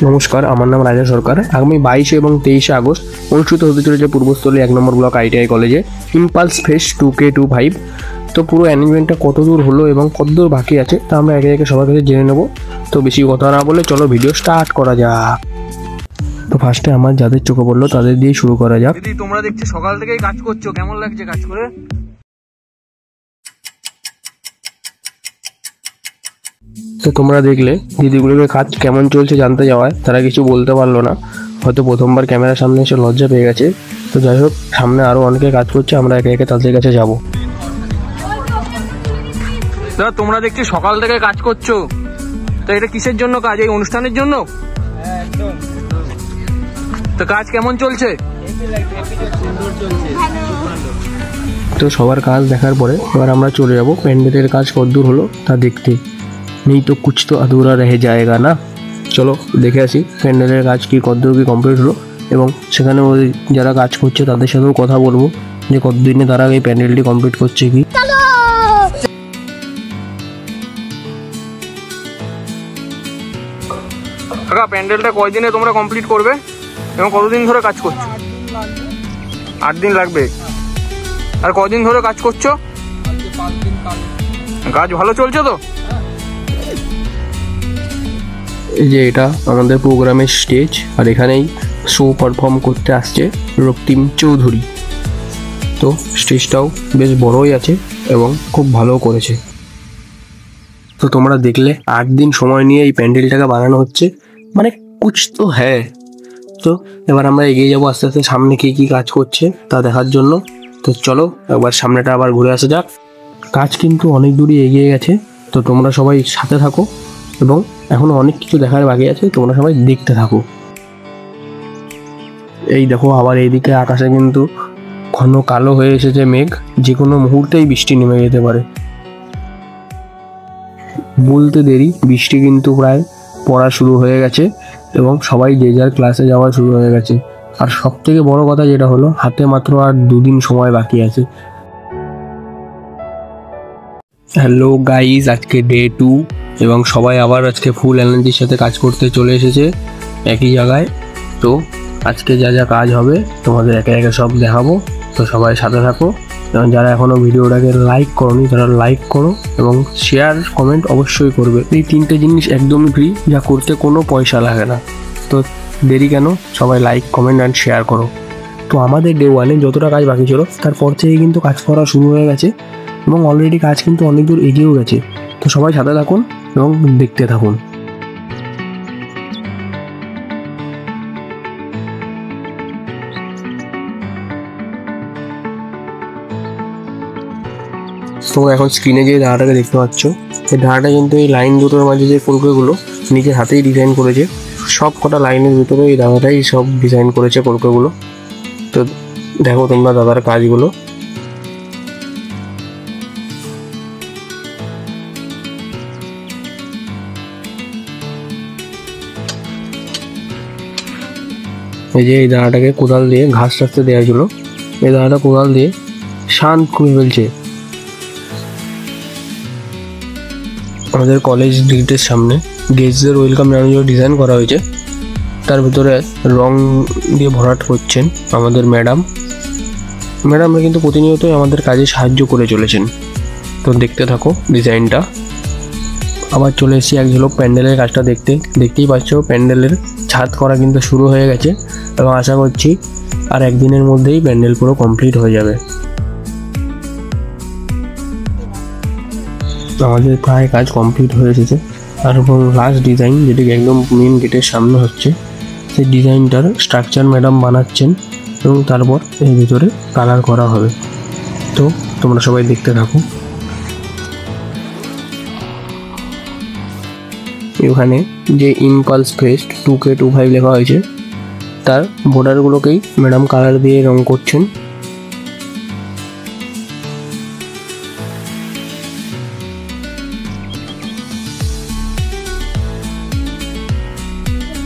নমস্কার, আমার নাম রাজা সরকার। আগামী 22 এবং 23 আগস্ট অনুষ্ঠিত হতে চলেছে পূর্বস্থলী 1 নম্বর ব্লক ITI কলেজে ইম্পালস ফেস্ট 2K25। তো পুরো অ্যারেঞ্জমেন্টটা কতদূর হলো এবং কতদূর বাকি আছে তা আমরা একে একে সবার কাছে জেনে নেব। তো বেশি কথা না বলে চলো ভিডিও স্টার্ট করা যাক। তো ফার্স্টে আমার যাদের চোখে পড়লো তাদের দিয়ে শুরু করা যাক। দিদি, তোমরা দেখছি সকাল থেকেই কাজ করছো, কেমন লাগছে কাজ করে? তো তোমরা দেখলে দিদিগুলোর কাজ কেমন চলছে জানতে যাওয়ায় তারা কিছু বলতে পারলো না, হয়তো প্রথমবার ক্যামেরার সামনে এসে লজ্জা পেয়ে গেছে। তো যাই হোক, সামনে আরও অনেকে কাজ করছে, আমরা একে একে তাদের কাছে যাব। দাদা, তোমরা দেখছি সকাল থেকে কাজ করছো, তো এটা কিসের জন্য কাজ? এই অনুষ্ঠানের জন্য? তো কাজ কেমন চলছে? তো সবার কাজ দেখার পরে এবার আমরা চলে যাব প্যান্ডেলের কাজ কতদূর হলো তা দেখতে। নেই তো কুছ তো আধুরা রহে যায়গা না। চলো দেখে আসি প্যান্ডেলের কাজ কি কতদূর কি কমপ্লিট হলো, এবং সেখানে ওই যারা কাজ করছে তাদের সাথেও কথা বলবো যে কতদিনে তারা এই প্যান্ডেলটি কমপ্লিট করছে কি। কাকা, প্যান্ডেলটা কয়দিনে তোমরা কমপ্লিট করবে এবং কতদিন ধরে কাজ করছো? 8 দিন লাগবে। আর কদিন ধরে কাজ করছো? কাজ ভালো চলছে তো? এই যে এটা আমাদের প্রোগ্রামের স্টেজ, আর এখানেই শো পারফর্ম করতে আসছে রক্তিম চৌধুরী। তো স্টেজটাও বেশ বড়ই আছে এবং খুব ভালো করেছে। তো তোমরা দেখলে 8 দিন সময় নিয়ে এই প্যান্ডেলটাকে বানানো হচ্ছে, মানে কুছ তো হ্যাঁ। তো এবার আমরা এগিয়ে যাবো আস্তে আস্তে সামনে কী কী কাজ করছে তা দেখার জন্য। তো চলো একবার সামনেটা আবার ঘুরে আসা যাক। কাজ কিন্তু অনেক দূরই এগিয়ে গেছে, তো তোমরা সবাই সাথে থাকো এবং এখনো অনেক কিছু দেখার বাকি আছে, তোমরা সবাই দেখতে থাকো। এই দেখো, আবার এইদিকে আকাশে কিন্তু ঘন কালো হয়ে এসেছে মেঘ, যে কোনো মুহূর্তেই বৃষ্টি নেমে যেতে পারে। বলতে দেরি, বৃষ্টি কিন্তু প্রায় পড়া শুরু হয়ে গেছে এবং সবাই যে যার ক্লাসে যাওয়া শুরু হয়ে গেছে। আর সব থেকে বড় কথা যেটা হলো, হাতে মাত্র আর 2 দিন সময় বাকি আছে। হ্যালো গাইজ, আজকে ডে 2 এবং সবাই আবার আজকে ফুল এনার্জির সাথে কাজ করতে চলে এসেছে একই জায়গায়। তো আজকে যা যা কাজ হবে তোমাদের একে একে সব দেখাবো, তো সবাই সাথে থাকো। এবং যারা এখনও ভিডিওটাকে লাইক করোনি তারা লাইক করো এবং শেয়ার কমেন্ট অবশ্যই করবে। এই 3টে জিনিস একদমই ফ্রি, যা করতে কোনো পয়সা লাগে না। তো দেরি কেন, সবাই লাইক কমেন্ট অ্যান্ড শেয়ার করো। তো আমাদের ডে 1-এ যতটা কাজ বাকি ছিল তারপর থেকে কিন্তু কাজ করা শুরু হয়ে গেছে এবং অলরেডি কাজ কিন্তু অনেক দূর এগিয়েও গেছে। তো সবাই সাথে থাকুন এবং দেখতে থাকুন। তো এখন স্ক্রিনে যে ধারাটাকে দেখতে পাচ্ছ, এই ধারাটা কিন্তু এই লাইন দুটোর মাঝে যে কলকাগুলো নিজের হাতেই ডিজাইন করেছে। সব কটা লাইনের ভিতরে এই দাদাটাই সব ডিজাইন করেছে কলকাগুলো। তো দেখো তোমরা দাদার কাজগুলো। এই যে এই দাদাটাকে কোদাল দিয়ে ঘাস রাখতে দেওয়া ছিল, এই দাদাটা কোদাল দিয়ে শান্ত করে ফেলছে। আমাদের কলেজ গেটের সামনে গেস্টদের ওয়েলকাম জানানোর ডিজাইন করা হয়েছে, তার ভিতরে রং দিয়ে ভরাট করছেন আমাদের ম্যাডামরা কিন্তু প্রতিনিয়তই আমাদের কাজে সাহায্য করে চলেছেন। তো দেখতে থাকো ডিজাইনটা। আবার চলে এসেছি এক ঝলক প্যান্ডেলের কাজটা দেখতে। দেখতেই পাচ্ছ প্যান্ডেলের ছাদ করা কিন্তু শুরু হয়ে গেছে এবং আশা করছি আর একদিনের মধ্যেই প্যান্ডেল পুরো কমপ্লিট হয়ে যাবে। আমাদের প্রায় কাজ কমপ্লিট হয়ে এসেছে, আর এবং লাস্ট ডিজাইন যেটি একদম মেন গেটের সামনে হচ্ছে, সেই ডিজাইনটার স্ট্রাকচার ম্যাডাম বানাচ্ছেন এবং তারপর এর ভিতরে কালার করা হবে। তো তোমরা সবাই দেখতে থাকো। এখানে যে ইম্পালস ফেস্ট 2K25 লেখা হয়েছে তার বর্ডারগুলোকেই ম্যাডাম কালার দিয়ে রং করছেন।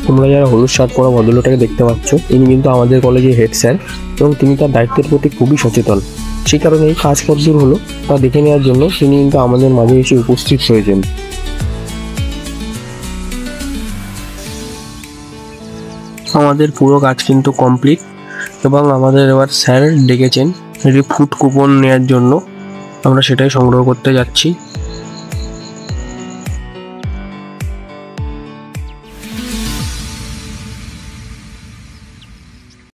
তোমরা যারা হলুদ শার্ট পরা ভদ্রলোকটাকে দেখতে পাচ্ছ, ইনি কিন্তু আমাদের কলেজের হেড স্যার এবং তিনি তার দায়িত্বের প্রতি খুবই সচেতন। সেই কারণে এই কাজ কতদূর হলো তা দেখে নেওয়ার জন্য তিনি কিন্তু আমাদের মাঝে এসে উপস্থিত হয়েছেন। আমাদের পুরো কাজ কিন্তু কমপ্লিট এবং আমাদের এবার স্যার ডেকেছেন এটি ফুড কুপন নেওয়ার জন্য। আমরা সেটাই সংগ্রহ করতে যাচ্ছি।